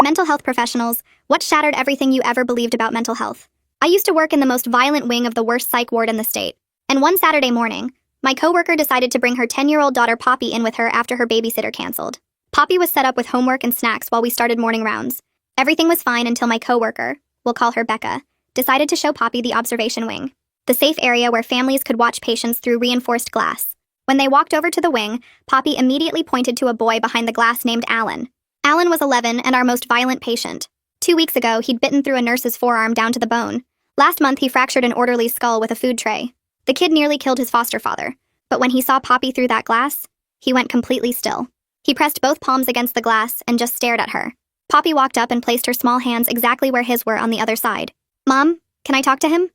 Mental health professionals, what shattered everything you ever believed about mental health? I used to work in the most violent wing of the worst psych ward in the state. And one Saturday morning, my coworker decided to bring her 10-year-old daughter Poppy in with her after her babysitter canceled. Poppy was set up with homework and snacks while we started morning rounds. Everything was fine until my coworker, we'll call her Becca, decided to show Poppy the observation wing, the safe area where families could watch patients through reinforced glass. When they walked over to the wing, Poppy immediately pointed to a boy behind the glass named Alan. Alan was 11 and our most violent patient. 2 weeks ago, he'd bitten through a nurse's forearm down to the bone. Last month, he fractured an orderly's skull with a food tray. The kid nearly killed his foster father. But when he saw Poppy through that glass, he went completely still. He pressed both palms against the glass and just stared at her. Poppy walked up and placed her small hands exactly where his were on the other side. "Mom, can I talk to him?"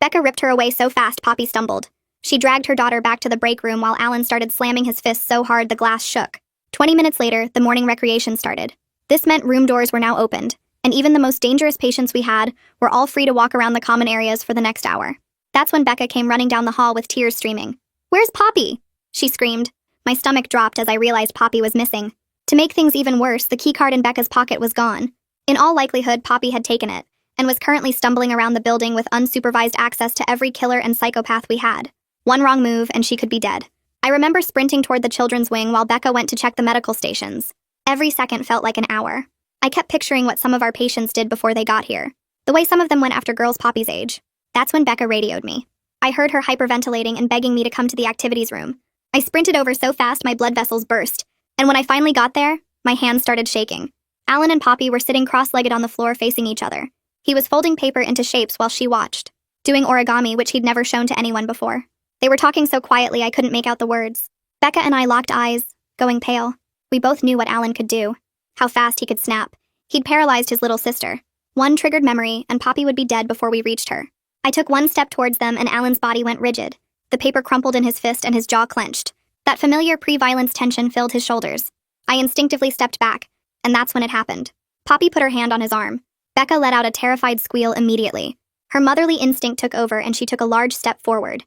Becca ripped her away so fast Poppy stumbled. She dragged her daughter back to the break room while Alan started slamming his fists so hard the glass shook. 20 minutes later, the morning recreation started. This meant room doors were now opened, and even the most dangerous patients we had were all free to walk around the common areas for the next hour. That's when Becca came running down the hall with tears streaming. "Where's Poppy?" she screamed. My stomach dropped as I realized Poppy was missing. To make things even worse, the keycard in Becca's pocket was gone. In all likelihood, Poppy had taken it, and was currently stumbling around the building with unsupervised access to every killer and psychopath we had. One wrong move, and she could be dead. I remember sprinting toward the children's wing while Becca went to check the medical stations. Every second felt like an hour. I kept picturing what some of our patients did before they got here. The way some of them went after girls Poppy's age. That's when Becca radioed me. I heard her hyperventilating and begging me to come to the activities room. I sprinted over so fast my blood vessels burst, and when I finally got there, my hands started shaking. Alan and Poppy were sitting cross-legged on the floor facing each other. He was folding paper into shapes while she watched, doing origami, which he'd never shown to anyone before. They were talking so quietly I couldn't make out the words. Becca and I locked eyes, going pale. We both knew what Alan could do, how fast he could snap. He'd paralyzed his little sister. One triggered memory, and Poppy would be dead before we reached her. I took one step towards them, and Alan's body went rigid. The paper crumpled in his fist, and his jaw clenched. That familiar pre-violence tension filled his shoulders. I instinctively stepped back, and that's when it happened. Poppy put her hand on his arm. Becca let out a terrified squeal immediately. Her motherly instinct took over, and she took a large step forward.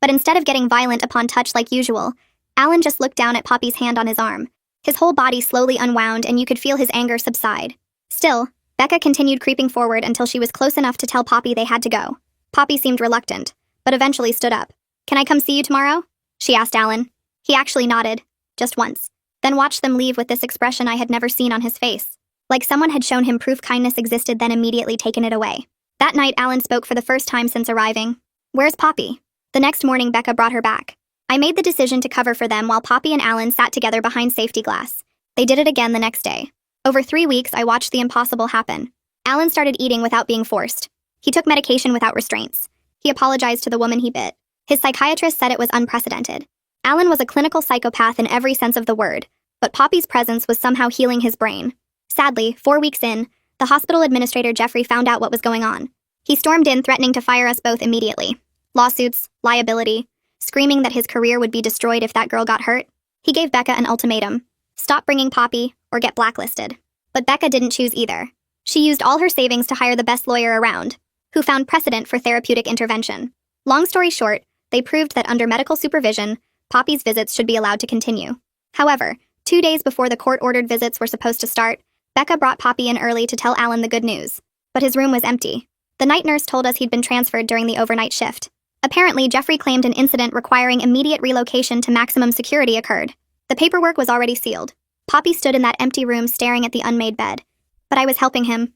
But instead of getting violent upon touch like usual, Alan just looked down at Poppy's hand on his arm. His whole body slowly unwound, and you could feel his anger subside. Still, Becca continued creeping forward until she was close enough to tell Poppy they had to go. Poppy seemed reluctant, but eventually stood up. "Can I come see you tomorrow?" she asked Alan. He actually nodded, just once, then watched them leave with this expression I had never seen on his face. Like someone had shown him proof kindness existed, then immediately taken it away. That night, Alan spoke for the first time since arriving. "Where's Poppy?" The next morning, Becca brought her back. I made the decision to cover for them while Poppy and Alan sat together behind safety glass. They did it again the next day. Over 3 weeks, I watched the impossible happen. Alan started eating without being forced. He took medication without restraints. He apologized to the woman he bit. His psychiatrist said it was unprecedented. Alan was a clinical psychopath in every sense of the word, but Poppy's presence was somehow healing his brain. Sadly, 4 weeks in, the hospital administrator Jeffrey found out what was going on. He stormed in, threatening to fire us both immediately. Lawsuits, liability, screaming that his career would be destroyed if that girl got hurt. He gave Becca an ultimatum: stop bringing Poppy or get blacklisted. But Becca didn't choose either. She used all her savings to hire the best lawyer around, who found precedent for therapeutic intervention. Long story short, they proved that under medical supervision, Poppy's visits should be allowed to continue. However, 2 days before the court-ordered visits were supposed to start, Becca brought Poppy in early to tell Alan the good news. But his room was empty. The night nurse told us he'd been transferred during the overnight shift. Apparently, Jeffrey claimed an incident requiring immediate relocation to maximum security occurred. The paperwork was already sealed. Poppy stood in that empty room staring at the unmade bed. But I was helping him.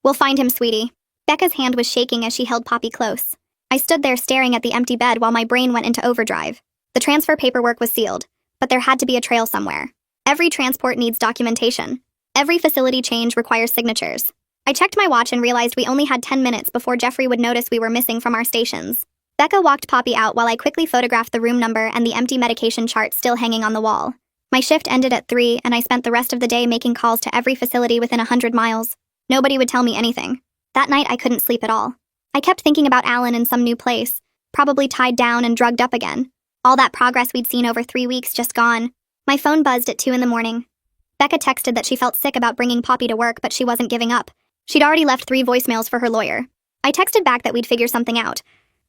"We'll find him, sweetie." Becca's hand was shaking as she held Poppy close. I stood there staring at the empty bed while my brain went into overdrive. The transfer paperwork was sealed, but there had to be a trail somewhere. Every transport needs documentation. Every facility change requires signatures. I checked my watch and realized we only had 10 minutes before Jeffrey would notice we were missing from our stations. Becca walked Poppy out while I quickly photographed the room number and the empty medication chart still hanging on the wall. My shift ended at 3, and I spent the rest of the day making calls to every facility within 100 miles. Nobody would tell me anything. That night, I couldn't sleep at all. I kept thinking about Alan in some new place, probably tied down and drugged up again. All that progress we'd seen over 3 weeks just gone. My phone buzzed at 2 in the morning. Becca texted that she felt sick about bringing Poppy to work, but she wasn't giving up. She'd already left 3 voicemails for her lawyer. I texted back that we'd figure something out.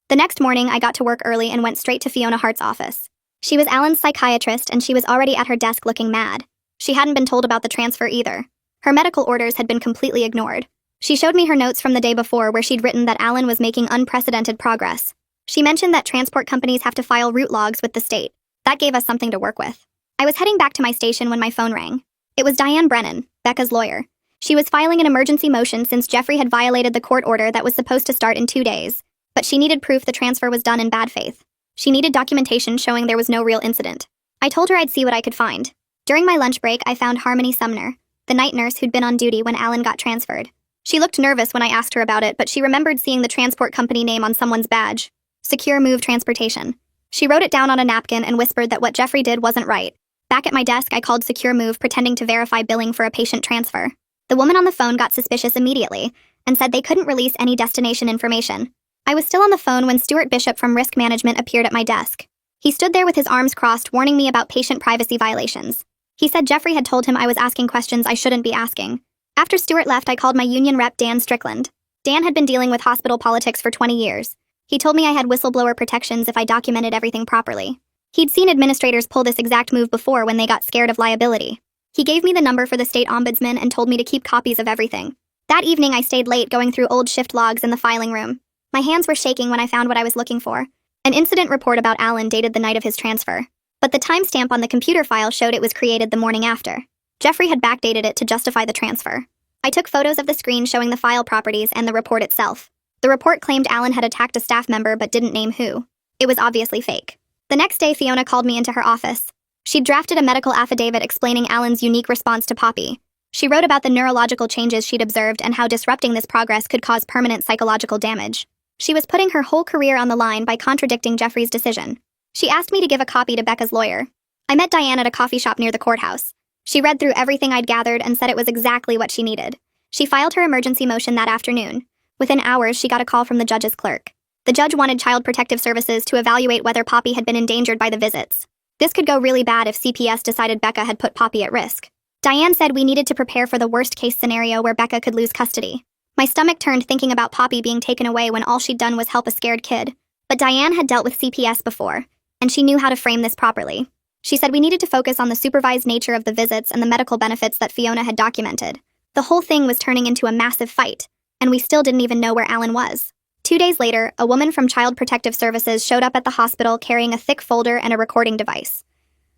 The next morning, I got to work early and went straight to Fiona Hart's office. She was Alan's psychiatrist, and she was already at her desk looking mad. She hadn't been told about the transfer either. Her medical orders had been completely ignored. She showed me her notes from the day before where she'd written that Alan was making unprecedented progress. She mentioned that transport companies have to file route logs with the state. That gave us something to work with. I was heading back to my station when my phone rang. It was Diane Brennan, Becca's lawyer. She was filing an emergency motion since Jeffrey had violated the court order that was supposed to start in 2 days. But she needed proof the transfer was done in bad faith. She needed documentation showing there was no real incident. I told her I'd see what I could find. During my lunch break, I found Harmony Sumner, the night nurse who'd been on duty when Alan got transferred. She looked nervous when I asked her about it, but she remembered seeing the transport company name on someone's badge. Secure Move Transportation. She wrote it down on a napkin and whispered that what Jeffrey did wasn't right. Back at my desk, I called Secure Move, pretending to verify billing for a patient transfer. The woman on the phone got suspicious immediately and said they couldn't release any destination information. I was still on the phone when Stuart Bishop from Risk Management appeared at my desk. He stood there with his arms crossed, warning me about patient privacy violations. He said Jeffrey had told him I was asking questions I shouldn't be asking. After Stuart left, I called my union rep, Dan Strickland. Dan had been dealing with hospital politics for 20 years. He told me I had whistleblower protections if I documented everything properly. He'd seen administrators pull this exact move before when they got scared of liability. He gave me the number for the state ombudsman and told me to keep copies of everything. That evening, I stayed late going through old shift logs in the filing room. My hands were shaking when I found what I was looking for. An incident report about Alan dated the night of his transfer. But the timestamp on the computer file showed it was created the morning after. Jeffrey had backdated it to justify the transfer. I took photos of the screen showing the file properties and the report itself. The report claimed Alan had attacked a staff member but didn't name who. It was obviously fake. The next day, Fiona called me into her office. She'd drafted a medical affidavit explaining Alan's unique response to Poppy. She wrote about the neurological changes she'd observed and how disrupting this progress could cause permanent psychological damage. She was putting her whole career on the line by contradicting Jeffrey's decision. She asked me to give a copy to Becca's lawyer. I met Diane at a coffee shop near the courthouse. She read through everything I'd gathered and said it was exactly what she needed. She filed her emergency motion that afternoon. Within hours, she got a call from the judge's clerk. The judge wanted Child Protective Services to evaluate whether Poppy had been endangered by the visits. This could go really bad if CPS decided Becca had put Poppy at risk. Diane said we needed to prepare for the worst-case scenario where Becca could lose custody. My stomach turned thinking about Poppy being taken away when all she'd done was help a scared kid. But Diane had dealt with CPS before, and she knew how to frame this properly. She said we needed to focus on the supervised nature of the visits and the medical benefits that Fiona had documented. The whole thing was turning into a massive fight, and we still didn't even know where Alan was. 2 days later, a woman from Child Protective Services showed up at the hospital carrying a thick folder and a recording device.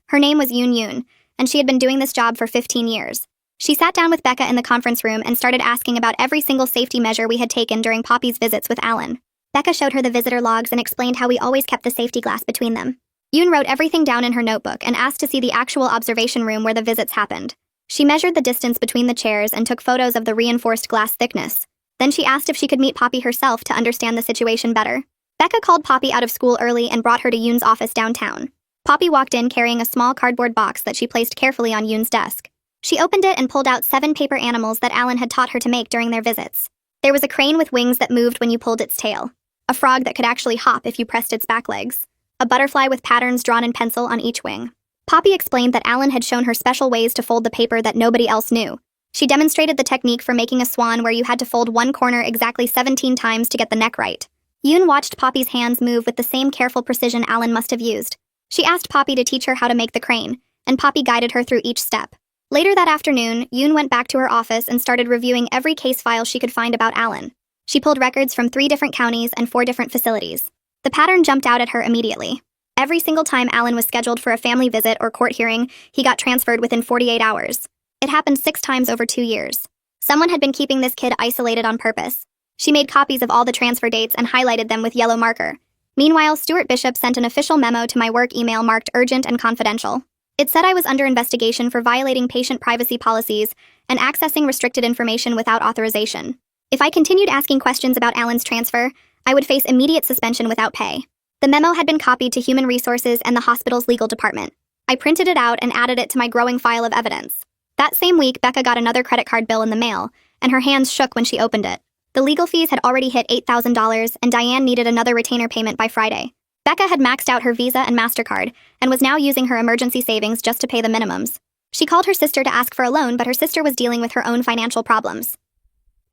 Her name was Yoon Yoon, and she had been doing this job for 15 years. She sat down with Becca in the conference room and started asking about every single safety measure we had taken during Poppy's visits with Alan. Becca showed her the visitor logs and explained how we always kept the safety glass between them. Yoon wrote everything down in her notebook and asked to see the actual observation room where the visits happened. She measured the distance between the chairs and took photos of the reinforced glass thickness. Then she asked if she could meet Poppy herself to understand the situation better. Becca called Poppy out of school early and brought her to Yoon's office downtown. Poppy walked in carrying a small cardboard box that she placed carefully on Yoon's desk. She opened it and pulled out 7 paper animals that Alan had taught her to make during their visits. There was a crane with wings that moved when you pulled its tail, a frog that could actually hop if you pressed its back legs, a butterfly with patterns drawn in pencil on each wing. Poppy explained that Alan had shown her special ways to fold the paper that nobody else knew. She demonstrated the technique for making a swan where you had to fold one corner exactly 17 times to get the neck right. Yoon watched Poppy's hands move with the same careful precision Alan must have used. She asked Poppy to teach her how to make the crane, and Poppy guided her through each step. Later that afternoon, Yoon went back to her office and started reviewing every case file she could find about Alan. She pulled records from 3 different counties and 4 different facilities. The pattern jumped out at her immediately. Every single time Alan was scheduled for a family visit or court hearing, he got transferred within 48 hours. It happened 6 times over 2 years. Someone had been keeping this kid isolated on purpose. She made copies of all the transfer dates and highlighted them with yellow marker. Meanwhile, Stuart Bishop sent an official memo to my work email marked urgent and confidential. It said I was under investigation for violating patient privacy policies and accessing restricted information without authorization. If I continued asking questions about Alan's transfer, I would face immediate suspension without pay. The memo had been copied to Human Resources and the hospital's legal department. I printed it out and added it to my growing file of evidence. That same week, Becca got another credit card bill in the mail, and her hands shook when she opened it. The legal fees had already hit $8,000, and Diane needed another retainer payment by Friday. Becca had maxed out her Visa and MasterCard, and was now using her emergency savings just to pay the minimums. She called her sister to ask for a loan, but her sister was dealing with her own financial problems.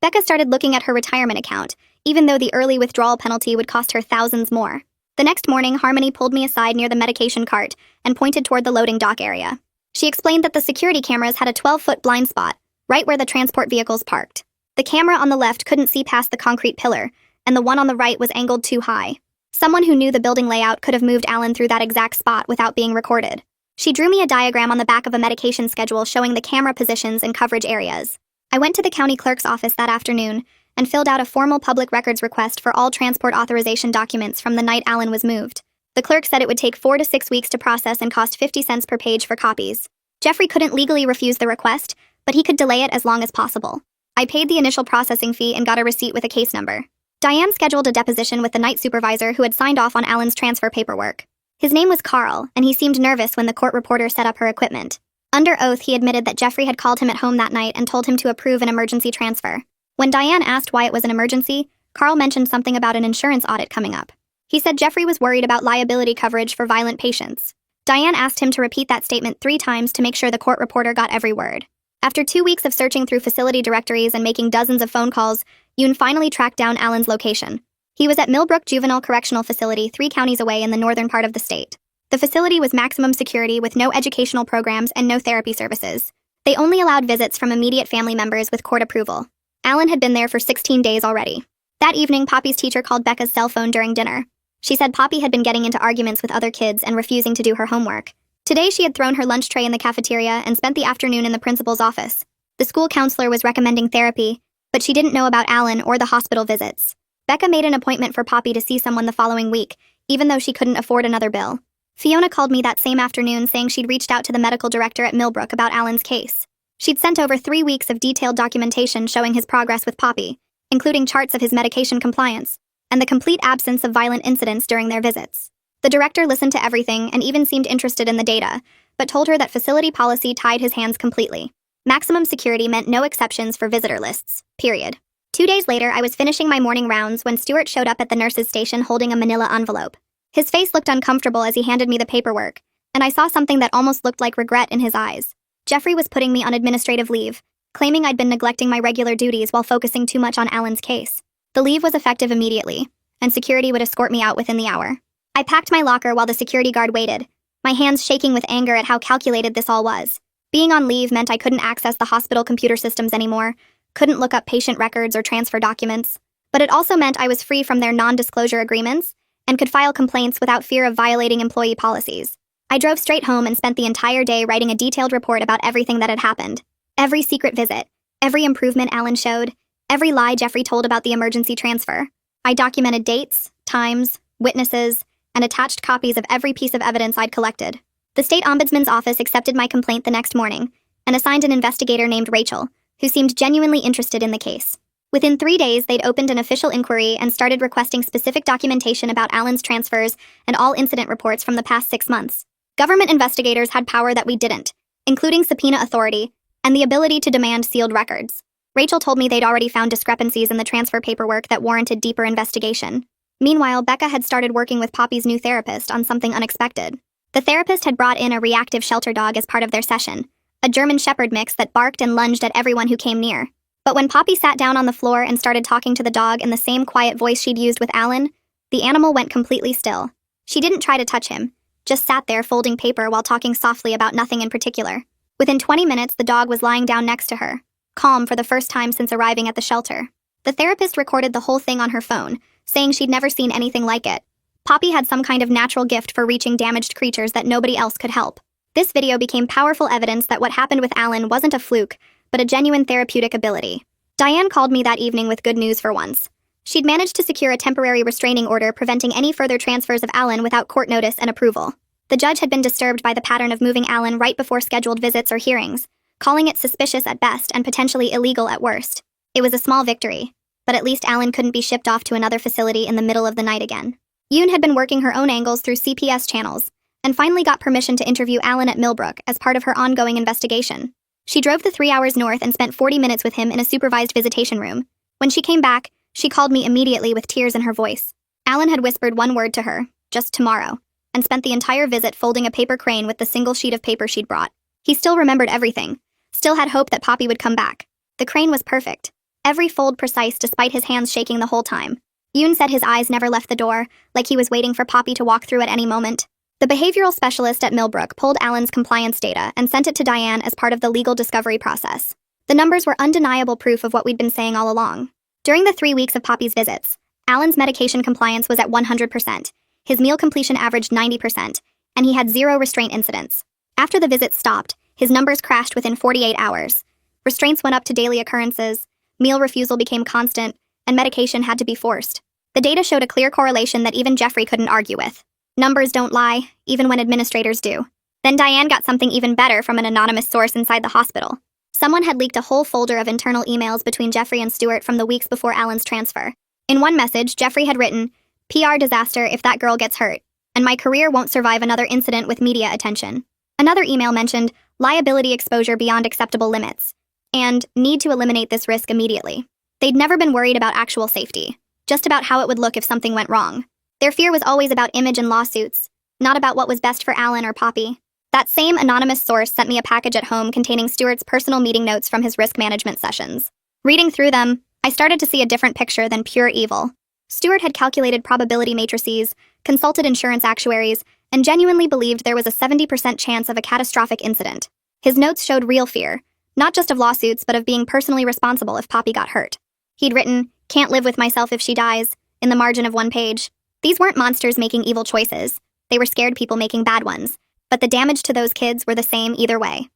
Becca started looking at her retirement account, even though the early withdrawal penalty would cost her thousands more. The next morning, Harmony pulled me aside near the medication cart and pointed toward the loading dock area. She explained that the security cameras had a 12-foot blind spot, right where the transport vehicles parked. The camera on the left couldn't see past the concrete pillar, and the one on the right was angled too high. Someone who knew the building layout could have moved Alan through that exact spot without being recorded. She drew me a diagram on the back of a medication schedule showing the camera positions and coverage areas. I went to the county clerk's office that afternoon and filled out a formal public records request for all transport authorization documents from the night Alan was moved. The clerk said it would take 4 to 6 weeks to process and cost 50 cents per page for copies. Jeffrey couldn't legally refuse the request, but he could delay it as long as possible. I paid the initial processing fee and got a receipt with a case number. Diane scheduled a deposition with the night supervisor who had signed off on Alan's transfer paperwork. His name was Carl, and he seemed nervous when the court reporter set up her equipment. Under oath, he admitted that Jeffrey had called him at home that night and told him to approve an emergency transfer. When Diane asked why it was an emergency, Carl mentioned something about an insurance audit coming up. He said Jeffrey was worried about liability coverage for violent patients. Diane asked him to repeat that statement 3 times to make sure the court reporter got every word. After 2 weeks of searching through facility directories and making dozens of phone calls, Yoon finally tracked down Alan's location. He was at Millbrook Juvenile Correctional Facility 3 counties away in the northern part of the state. The facility was maximum security with no educational programs and no therapy services. They only allowed visits from immediate family members with court approval. Alan had been there for 16 days already. That evening, Poppy's teacher called Becca's cell phone during dinner. She said Poppy had been getting into arguments with other kids and refusing to do her homework. Today, she had thrown her lunch tray in the cafeteria and spent the afternoon in the principal's office. The school counselor was recommending therapy, but she didn't know about Alan or the hospital visits. Becca made an appointment for Poppy to see someone the following week, even though she couldn't afford another bill. Fiona called me that same afternoon saying she'd reached out to the medical director at Millbrook about Alan's case. She'd sent over 3 weeks of detailed documentation showing his progress with Poppy, including charts of his medication compliance, and the complete absence of violent incidents during their visits. The director listened to everything and even seemed interested in the data, but told her that facility policy tied his hands completely. Maximum security meant no exceptions for visitor lists, period. 2 days later, I was finishing my morning rounds when Stuart showed up at the nurse's station holding a manila envelope. His face looked uncomfortable as he handed me the paperwork, and I saw something that almost looked like regret in his eyes. Jeffrey was putting me on administrative leave, claiming I'd been neglecting my regular duties while focusing too much on Alan's case. The leave was effective immediately, and security would escort me out within the hour. I packed my locker while the security guard waited, my hands shaking with anger at how calculated this all was. Being on leave meant I couldn't access the hospital computer systems anymore, couldn't look up patient records or transfer documents, but it also meant I was free from their non-disclosure agreements and could file complaints without fear of violating employee policies. I drove straight home and spent the entire day writing a detailed report about everything that had happened. Every secret visit, every improvement Alan showed, every lie Jeffrey told about the emergency transfer. I documented dates, times, witnesses, and attached copies of every piece of evidence I'd collected. The state ombudsman's office accepted my complaint the next morning and assigned an investigator named Rachel, who seemed genuinely interested in the case. Within 3 days, they'd opened an official inquiry and started requesting specific documentation about Alan's transfers and all incident reports from the past 6 months. Government investigators had power that we didn't, including subpoena authority and the ability to demand sealed records. Rachel told me they'd already found discrepancies in the transfer paperwork that warranted deeper investigation. Meanwhile, Becca had started working with Poppy's new therapist on something unexpected. The therapist had brought in a reactive shelter dog as part of their session, a German Shepherd mix that barked and lunged at everyone who came near. But when Poppy sat down on the floor and started talking to the dog in the same quiet voice she'd used with Alan, the animal went completely still. She didn't try to touch him, just sat there folding paper while talking softly about nothing in particular. Within 20 minutes, the dog was lying down next to her, calm for the first time since arriving at the shelter. The therapist recorded the whole thing on her phone, saying she'd never seen anything like it. Poppy had some kind of natural gift for reaching damaged creatures that nobody else could help. This video became powerful evidence that what happened with Alan wasn't a fluke, but a genuine therapeutic ability. Diane called me that evening with good news for once. She'd managed to secure a temporary restraining order preventing any further transfers of Alan without court notice and approval. The judge had been disturbed by the pattern of moving Alan right before scheduled visits or hearings, calling it suspicious at best and potentially illegal at worst. It was a small victory, but at least Alan couldn't be shipped off to another facility in the middle of the night again. Yoon had been working her own angles through CPS channels, and finally got permission to interview Alan at Millbrook as part of her ongoing investigation. She drove the 3 hours north and spent 40 minutes with him in a supervised visitation room. When she came back, she called me immediately with tears in her voice. Alan had whispered one word to her, just tomorrow, and spent the entire visit folding a paper crane with the single sheet of paper she'd brought. He still remembered everything, still had hope that Poppy would come back. The crane was perfect, every fold precise despite his hands shaking the whole time. Yoon said his eyes never left the door, like he was waiting for Poppy to walk through at any moment. The behavioral specialist at Millbrook pulled Alan's compliance data and sent it to Diane as part of the legal discovery process. The numbers were undeniable proof of what we'd been saying all along. During the 3 weeks of Poppy's visits, Alan's medication compliance was at 100%, his meal completion averaged 90%, and he had 0 restraint incidents. After the visits stopped, his numbers crashed within 48 hours. Restraints went up to daily occurrences, meal refusal became constant, and medication had to be forced. The data showed a clear correlation that even Jeffrey couldn't argue with. Numbers don't lie, even when administrators do. Then Diane got something even better from an anonymous source inside the hospital. Someone had leaked a whole folder of internal emails between Jeffrey and Stuart from the weeks before Alan's transfer. In one message, Jeffrey had written, "PR disaster if that girl gets hurt, and my career won't survive another incident with media attention." Another email mentioned, "liability exposure beyond acceptable limits," and "need to eliminate this risk immediately." They'd never been worried about actual safety, just about how it would look if something went wrong. Their fear was always about image and lawsuits, not about what was best for Alan or Poppy. That same anonymous source sent me a package at home containing Stuart's personal meeting notes from his risk management sessions. Reading through them, I started to see a different picture than pure evil. Stuart had calculated probability matrices, consulted insurance actuaries, and genuinely believed there was a 70% chance of a catastrophic incident. His notes showed real fear, not just of lawsuits, but of being personally responsible if Poppy got hurt. He'd written, "Can't live with myself if she dies," in the margin of one page. These weren't monsters making evil choices. They were scared people making bad ones. But the damage to those kids were the same either way.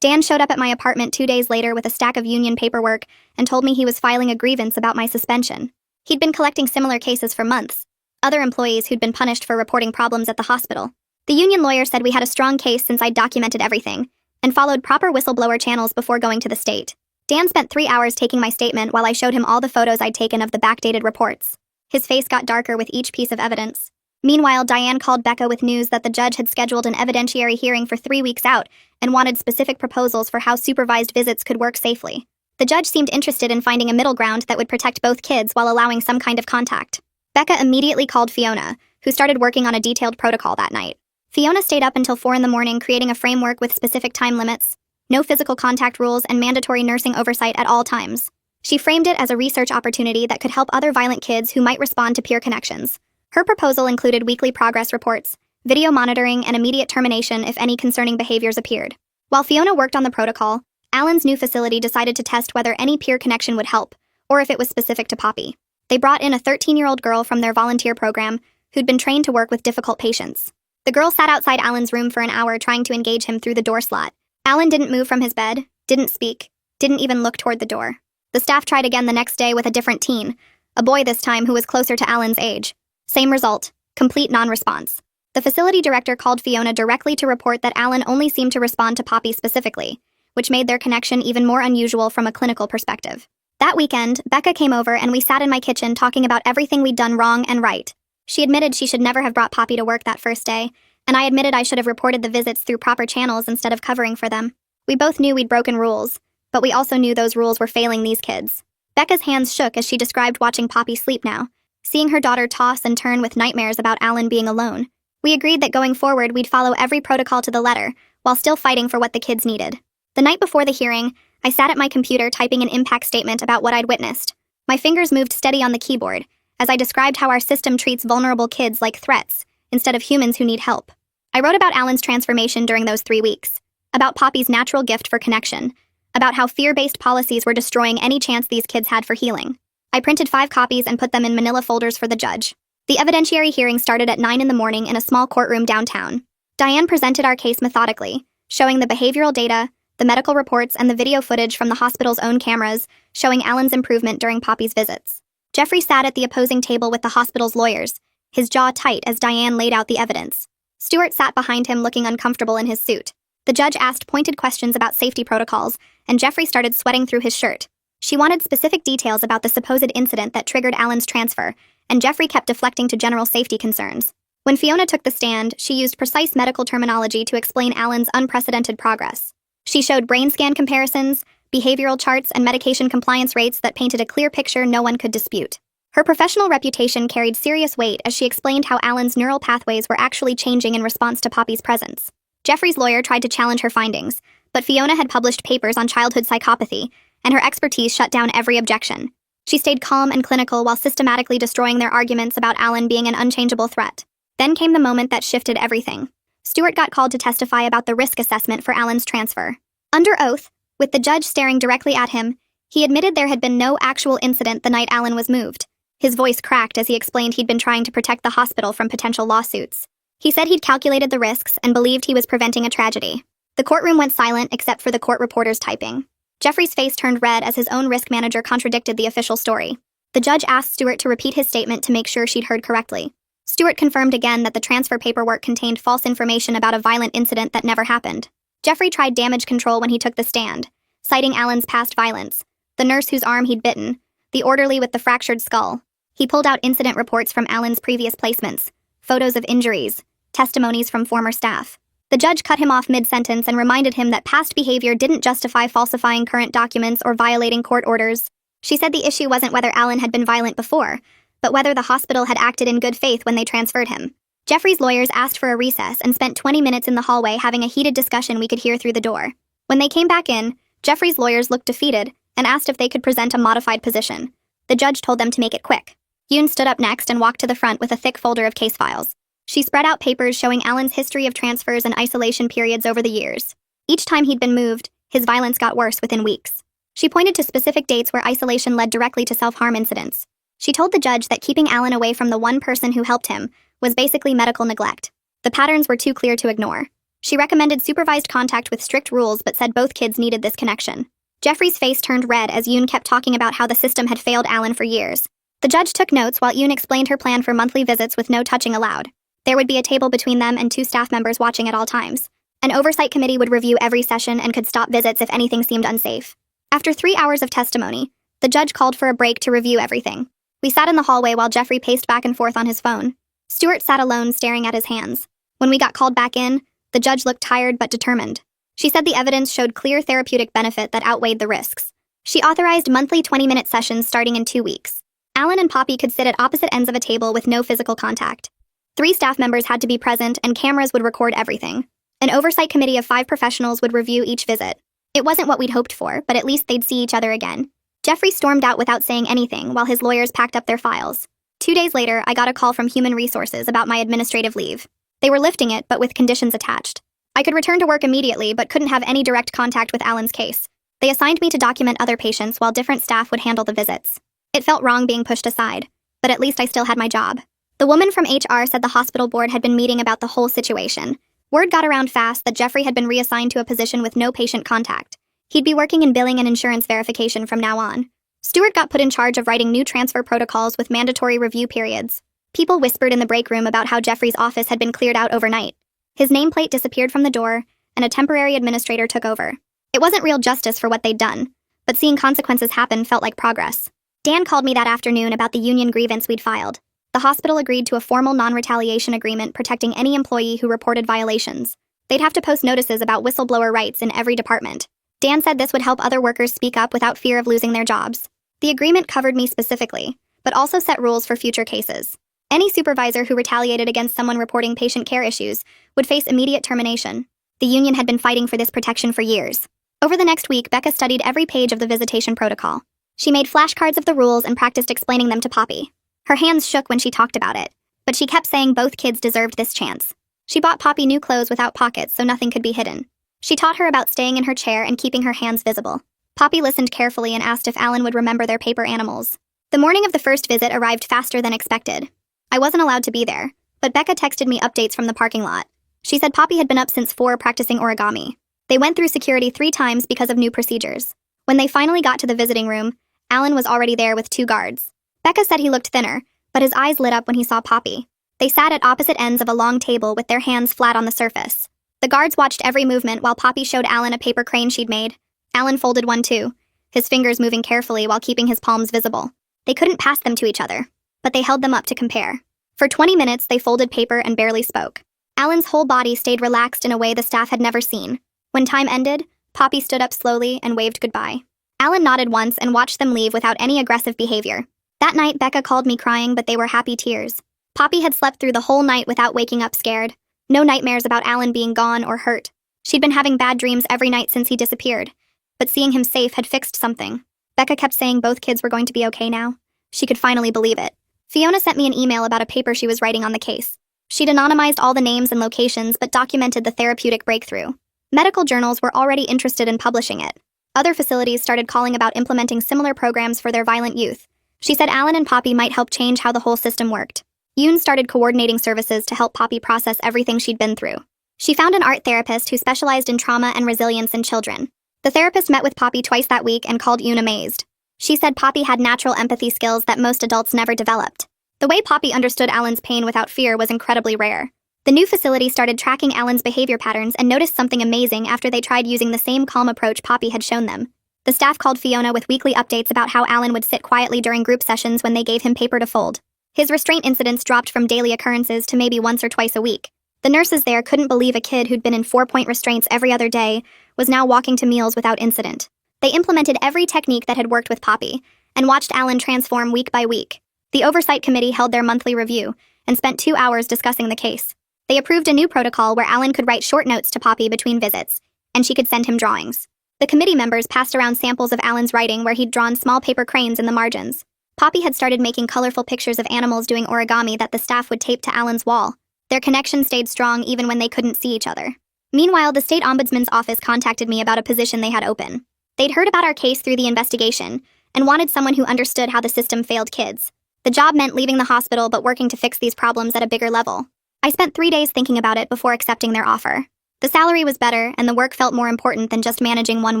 Dan showed up at my apartment 2 days later with a stack of union paperwork and told me he was filing a grievance about my suspension. He'd been collecting similar cases for months, other employees who'd been punished for reporting problems at the hospital. The union lawyer said we had a strong case since I'd documented everything, and followed proper whistleblower channels before going to the state. Dan spent 3 hours taking my statement while I showed him all the photos I'd taken of the backdated reports. His face got darker with each piece of evidence. Meanwhile, Diane called Becca with news that the judge had scheduled an evidentiary hearing for 3 weeks out and wanted specific proposals for how supervised visits could work safely. The judge seemed interested in finding a middle ground that would protect both kids while allowing some kind of contact. Becca immediately called Fiona, who started working on a detailed protocol that night. Fiona stayed up until 4 in the morning creating a framework with specific time limits, no physical contact rules, and mandatory nursing oversight at all times. She framed it as a research opportunity that could help other violent kids who might respond to peer connections. Her proposal included weekly progress reports, video monitoring, and immediate termination if any concerning behaviors appeared. While Fiona worked on the protocol, Alan's new facility decided to test whether any peer connection would help, or if it was specific to Poppy. They brought in a 13-year-old girl from their volunteer program who'd been trained to work with difficult patients. The girl sat outside Alan's room for an hour trying to engage him through the door slot. Alan didn't move from his bed, didn't speak, didn't even look toward the door. The staff tried again the next day with a different teen, a boy this time who was closer to Alan's age. Same result, complete non-response. The facility director called Fiona directly to report that Alan only seemed to respond to Poppy specifically, which made their connection even more unusual from a clinical perspective. That weekend, Becca came over and we sat in my kitchen talking about everything we'd done wrong and right. She admitted she should never have brought Poppy to work that first day, and I admitted I should have reported the visits through proper channels instead of covering for them. We both knew we'd broken rules, but we also knew those rules were failing these kids. Becca's hands shook as she described watching Poppy sleep now, seeing her daughter toss and turn with nightmares about Alan being alone. We agreed that going forward we'd follow every protocol to the letter, while still fighting for what the kids needed. The night before the hearing, I sat at my computer typing an impact statement about what I'd witnessed. My fingers moved steady on the keyboard, as I described how our system treats vulnerable kids like threats, instead of humans who need help. I wrote about Alan's transformation during those 3 weeks, about Poppy's natural gift for connection, about how fear-based policies were destroying any chance these kids had for healing. I printed 5 copies and put them in manila folders for the judge. The evidentiary hearing started at 9 in the morning in a small courtroom downtown. Diane presented our case methodically, showing the behavioral data, the medical reports, and the video footage from the hospital's own cameras, showing Alan's improvement during Poppy's visits. Jeffrey sat at the opposing table with the hospital's lawyers, his jaw tight as Diane laid out the evidence. Stuart sat behind him looking uncomfortable in his suit. The judge asked pointed questions about safety protocols, and Jeffrey started sweating through his shirt. She wanted specific details about the supposed incident that triggered Alan's transfer, and Jeffrey kept deflecting to general safety concerns. When Fiona took the stand, she used precise medical terminology to explain Alan's unprecedented progress. She showed brain scan comparisons, behavioral charts, and medication compliance rates that painted a clear picture no one could dispute. Her professional reputation carried serious weight as she explained how Alan's neural pathways were actually changing in response to Poppy's presence. Jeffrey's lawyer tried to challenge her findings, but Fiona had published papers on childhood psychopathy, and her expertise shut down every objection. She stayed calm and clinical while systematically destroying their arguments about Alan being an unchangeable threat. Then came the moment that shifted everything. Stuart got called to testify about the risk assessment for Alan's transfer. Under oath, With the judge staring directly at him, he admitted there had been no actual incident the night Alan was moved. His voice cracked as he explained he'd been trying to protect the hospital from potential lawsuits. He said he'd calculated the risks and believed he was preventing a tragedy. The courtroom went silent except for the court reporters typing. Jeffrey's face turned red as his own risk manager contradicted the official story. The judge asked Stewart to repeat his statement to make sure she'd heard correctly. Stewart confirmed again that the transfer paperwork contained false information about a violent incident that never happened. Jeffrey tried damage control when he took the stand, citing Alan's past violence, the nurse whose arm he'd bitten, the orderly with the fractured skull. He pulled out incident reports from Alan's previous placements, photos of injuries, testimonies from former staff. The judge cut him off mid-sentence and reminded him that past behavior didn't justify falsifying current documents or violating court orders. She said the issue wasn't whether Alan had been violent before, but whether the hospital had acted in good faith when they transferred him. Jeffrey's lawyers asked for a recess and spent 20 minutes in the hallway having a heated discussion we could hear through the door. When they came back in, Jeffrey's lawyers looked defeated and asked if they could present a modified position. The judge told them to make it quick. Yoon stood up next and walked to the front with a thick folder of case files. She spread out papers showing Alan's history of transfers and isolation periods over the years. Each time he'd been moved, his violence got worse within weeks. She pointed to specific dates where isolation led directly to self-harm incidents. She told the judge that keeping Alan away from the one person who helped him was basically medical neglect. The patterns were too clear to ignore. She recommended supervised contact with strict rules but said both kids needed this connection. Jeffrey's face turned red as Yoon kept talking about how the system had failed Alan for years. The judge took notes while Yoon explained her plan for monthly visits with no touching allowed. There would be a table between them and 2 staff members watching at all times. An oversight committee would review every session and could stop visits if anything seemed unsafe. After 3 hours of testimony, the judge called for a break to review everything. We sat in the hallway while Jeffrey paced back and forth on his phone. Stewart sat alone staring at his hands. When we got called back in, the judge looked tired but determined. She said the evidence showed clear therapeutic benefit that outweighed the risks. She authorized monthly 20-minute sessions starting in 2 weeks. Alan and Poppy could sit at opposite ends of a table with no physical contact. 3 staff members had to be present and cameras would record everything. An oversight committee of 5 professionals would review each visit. It wasn't what we'd hoped for, but at least they'd see each other again. Jeffrey stormed out without saying anything while his lawyers packed up their files. 2 days later, I got a call from Human Resources about my administrative leave. They were lifting it, but with conditions attached. I could return to work immediately, but couldn't have any direct contact with Alan's case. They assigned me to document other patients while different staff would handle the visits. It felt wrong being pushed aside, but at least I still had my job. The woman from HR said the hospital board had been meeting about the whole situation. Word got around fast that Jeffrey had been reassigned to a position with no patient contact. He'd be working in billing and insurance verification from now on. Stewart got put in charge of writing new transfer protocols with mandatory review periods. People whispered in the break room about how Jeffrey's office had been cleared out overnight. His nameplate disappeared from the door, and a temporary administrator took over. It wasn't real justice for what they'd done, but seeing consequences happen felt like progress. Dan called me that afternoon about the union grievance we'd filed. The hospital agreed to a formal non-retaliation agreement protecting any employee who reported violations. They'd have to post notices about whistleblower rights in every department. Dan said this would help other workers speak up without fear of losing their jobs. The agreement covered me specifically, but also set rules for future cases. Any supervisor who retaliated against someone reporting patient care issues would face immediate termination. The union had been fighting for this protection for years. Over the next week, Becca studied every page of the visitation protocol. She made flashcards of the rules and practiced explaining them to Poppy. Her hands shook when she talked about it, but she kept saying both kids deserved this chance. She bought Poppy new clothes without pockets so nothing could be hidden. She taught her about staying in her chair and keeping her hands visible. Poppy listened carefully and asked if Alan would remember their paper animals. The morning of the first visit arrived faster than expected. I wasn't allowed to be there, but Becca texted me updates from the parking lot. She said Poppy had been up since 4 practicing origami. They went through security 3 times because of new procedures. When they finally got to the visiting room, Alan was already there with 2 guards. Becca said he looked thinner, but his eyes lit up when he saw Poppy. They sat at opposite ends of a long table with their hands flat on the surface. The guards watched every movement while Poppy showed Alan a paper crane she'd made. Alan folded one too, his fingers moving carefully while keeping his palms visible. They couldn't pass them to each other, but they held them up to compare. For 20 minutes, they folded paper and barely spoke. Alan's whole body stayed relaxed in a way the staff had never seen. When time ended, Poppy stood up slowly and waved goodbye. Alan nodded once and watched them leave without any aggressive behavior. That night, Becca called me crying, but they were happy tears. Poppy had slept through the whole night without waking up scared. No nightmares about Alan being gone or hurt. She'd been having bad dreams every night since he disappeared, but seeing him safe had fixed something. Becca kept saying both kids were going to be okay now. She could finally believe it. Fiona sent me an email about a paper she was writing on the case. She'd anonymized all the names and locations but documented the therapeutic breakthrough. Medical journals were already interested in publishing it. Other facilities started calling about implementing similar programs for their violent youth. She said Alan and Poppy might help change how the whole system worked. Yoon started coordinating services to help Poppy process everything she'd been through. She found an art therapist who specialized in trauma and resilience in children. The therapist met with Poppy twice that week and called Yoon amazed. She said Poppy had natural empathy skills that most adults never developed. The way Poppy understood Alan's pain without fear was incredibly rare. The new facility started tracking Alan's behavior patterns and noticed something amazing after they tried using the same calm approach Poppy had shown them. The staff called Fiona with weekly updates about how Alan would sit quietly during group sessions when they gave him paper to fold. His restraint incidents dropped from daily occurrences to maybe once or twice a week. The nurses there couldn't believe a kid who'd been in 4-point restraints every other day was now walking to meals without incident. They implemented every technique that had worked with Poppy and watched Alan transform week by week. The oversight committee held their monthly review and spent 2 hours discussing the case. They approved a new protocol where Alan could write short notes to Poppy between visits, and she could send him drawings. The committee members passed around samples of Alan's writing where he'd drawn small paper cranes in the margins. Poppy had started making colorful pictures of animals doing origami that the staff would tape to Alan's wall. Their connection stayed strong even when they couldn't see each other. Meanwhile, the state ombudsman's office contacted me about a position they had open. They'd heard about our case through the investigation and wanted someone who understood how the system failed kids. The job meant leaving the hospital but working to fix these problems at a bigger level. I spent 3 days thinking about it before accepting their offer. The salary was better, and the work felt more important than just managing one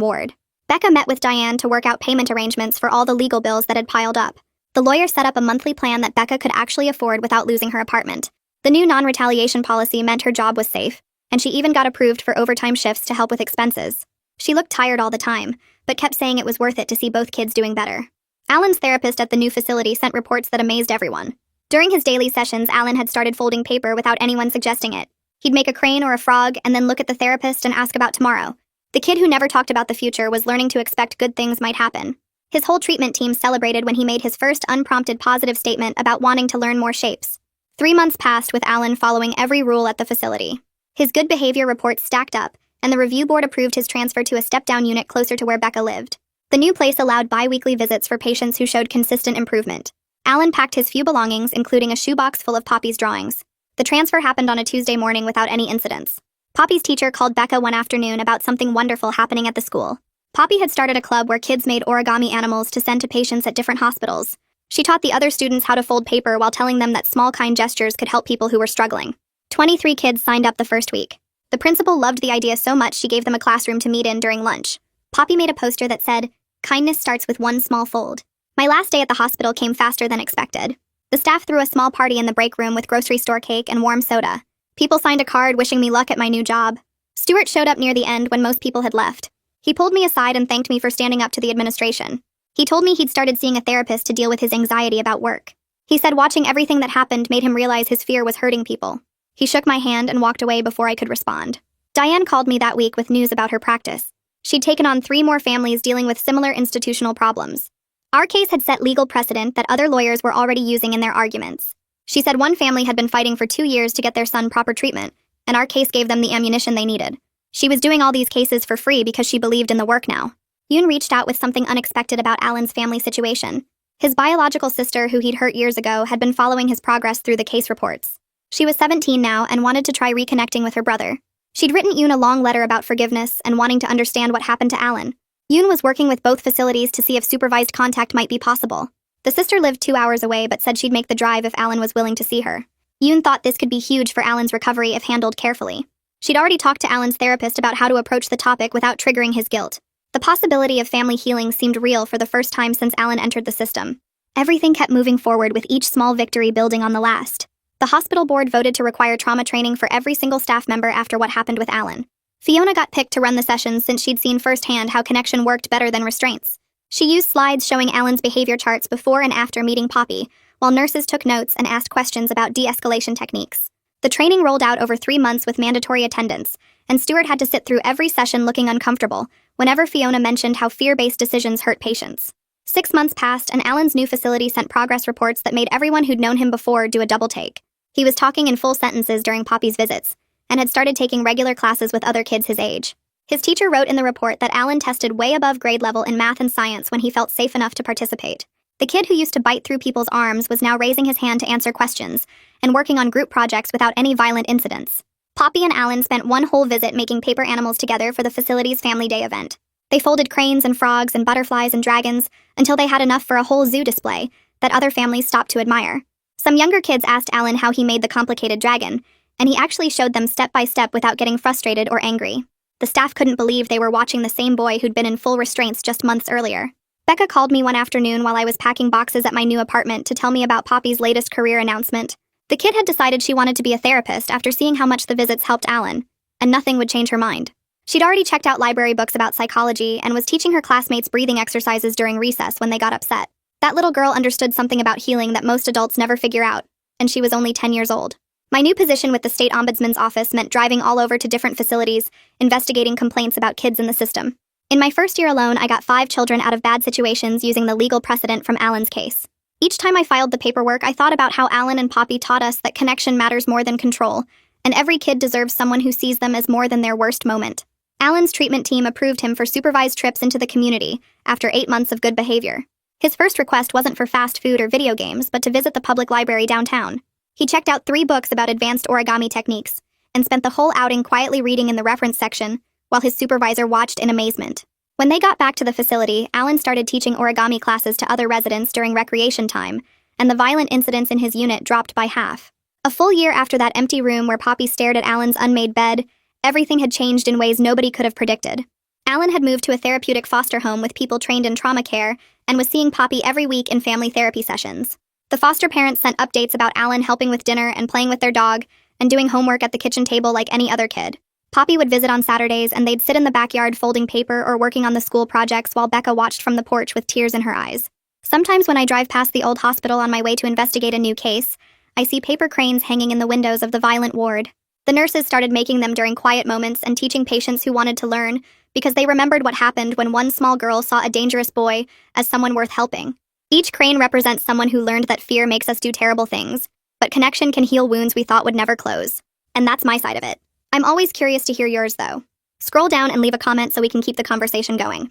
ward. Becca met with Diane to work out payment arrangements for all the legal bills that had piled up. The lawyer set up a monthly plan that Becca could actually afford without losing her apartment. The new non-retaliation policy meant her job was safe, and she even got approved for overtime shifts to help with expenses. She looked tired all the time, but kept saying it was worth it to see both kids doing better. Alan's therapist at the new facility sent reports that amazed everyone. During his daily sessions, Alan had started folding paper without anyone suggesting it. He'd make a crane or a frog and then look at the therapist and ask about tomorrow. The kid who never talked about the future was learning to expect good things might happen. His whole treatment team celebrated when he made his first unprompted positive statement about wanting to learn more shapes. 3 months passed with Alan following every rule at the facility. His good behavior reports stacked up, and the review board approved his transfer to a step-down unit closer to where Becca lived. The new place allowed bi-weekly visits for patients who showed consistent improvement. Alan packed his few belongings, including a shoebox full of Poppy's drawings. The transfer happened on a Tuesday morning without any incidents. Poppy's teacher called Becca one afternoon about something wonderful happening at the school. Poppy had started a club where kids made origami animals to send to patients at different hospitals. She taught the other students how to fold paper while telling them that small kind gestures could help people who were struggling. 23 kids signed up the first week. The principal loved the idea so much she gave them a classroom to meet in during lunch. Poppy made a poster that said, "Kindness starts with one small fold." My last day at the hospital came faster than expected. The staff threw a small party in the break room with grocery store cake and warm soda. People signed a card wishing me luck at my new job. Stuart showed up near the end when most people had left. He pulled me aside and thanked me for standing up to the administration. He told me he'd started seeing a therapist to deal with his anxiety about work. He said watching everything that happened made him realize his fear was hurting people. He shook my hand and walked away before I could respond. Diane called me that week with news about her practice. She'd taken on 3 more families dealing with similar institutional problems. Our case had set legal precedent that other lawyers were already using in their arguments. She said one family had been fighting for 2 years to get their son proper treatment, and our case gave them the ammunition they needed. She was doing all these cases for free because she believed in the work now. Yoon reached out with something unexpected about Alan's family situation. His biological sister, who he'd hurt years ago, had been following his progress through the case reports. She was 17 now and wanted to try reconnecting with her brother. She'd written Yoon a long letter about forgiveness and wanting to understand what happened to Alan. Yoon was working with both facilities to see if supervised contact might be possible. The sister lived 2 hours away but said she'd make the drive if Alan was willing to see her. Yoon thought this could be huge for Alan's recovery if handled carefully. She'd already talked to Alan's therapist about how to approach the topic without triggering his guilt. The possibility of family healing seemed real for the first time since Alan entered the system. Everything kept moving forward with each small victory building on the last. The hospital board voted to require trauma training for every single staff member after what happened with Alan. Fiona got picked to run the sessions since she'd seen firsthand how connection worked better than restraints. She used slides showing Alan's behavior charts before and after meeting Poppy, while nurses took notes and asked questions about de-escalation techniques. The training rolled out over 3 months with mandatory attendance, and Stuart had to sit through every session looking uncomfortable whenever Fiona mentioned how fear-based decisions hurt patients. 6 months passed, and Alan's new facility sent progress reports that made everyone who'd known him before do a double take. He was talking in full sentences during Poppy's visits, and had started taking regular classes with other kids his age. His teacher wrote in the report that Alan tested way above grade level in math and science when he felt safe enough to participate. The kid who used to bite through people's arms was now raising his hand to answer questions and working on group projects without any violent incidents. Poppy and Alan spent one whole visit making paper animals together for the facility's Family Day event. They folded cranes and frogs and butterflies and dragons until they had enough for a whole zoo display that other families stopped to admire. Some younger kids asked Alan how he made the complicated dragon, and he actually showed them step by step without getting frustrated or angry. The staff couldn't believe they were watching the same boy who'd been in full restraints just months earlier. Becca called me one afternoon while I was packing boxes at my new apartment to tell me about Poppy's latest career announcement. The kid had decided she wanted to be a therapist after seeing how much the visits helped Alan, and nothing would change her mind. She'd already checked out library books about psychology and was teaching her classmates breathing exercises during recess when they got upset. That little girl understood something about healing that most adults never figure out, and she was only 10 years old. My new position with the state ombudsman's office meant driving all over to different facilities, investigating complaints about kids in the system. In my first year alone, I got 5 children out of bad situations using the legal precedent from Alan's case. Each time I filed the paperwork, I thought about how Alan and Poppy taught us that connection matters more than control, and every kid deserves someone who sees them as more than their worst moment. Alan's treatment team approved him for supervised trips into the community after 8 months of good behavior. His first request wasn't for fast food or video games, but to visit the public library downtown. He checked out 3 books about advanced origami techniques and spent the whole outing quietly reading in the reference section while his supervisor watched in amazement. When they got back to the facility, Alan started teaching origami classes to other residents during recreation time, and the violent incidents in his unit dropped by half. A full year after that empty room where Poppy stared at Alan's unmade bed, everything had changed in ways nobody could have predicted. Alan had moved to a therapeutic foster home with people trained in trauma care and was seeing Poppy every week in family therapy sessions. The foster parents sent updates about Alan helping with dinner and playing with their dog and doing homework at the kitchen table like any other kid. Poppy would visit on Saturdays, and they'd sit in the backyard folding paper or working on the school projects while Becca watched from the porch with tears in her eyes. Sometimes when I drive past the old hospital on my way to investigate a new case, I see paper cranes hanging in the windows of the violent ward. The nurses started making them during quiet moments and teaching patients who wanted to learn because they remembered what happened when one small girl saw a dangerous boy as someone worth helping. Each crane represents someone who learned that fear makes us do terrible things, but connection can heal wounds we thought would never close. And that's my side of it. I'm always curious to hear yours, though. Scroll down and leave a comment so we can keep the conversation going.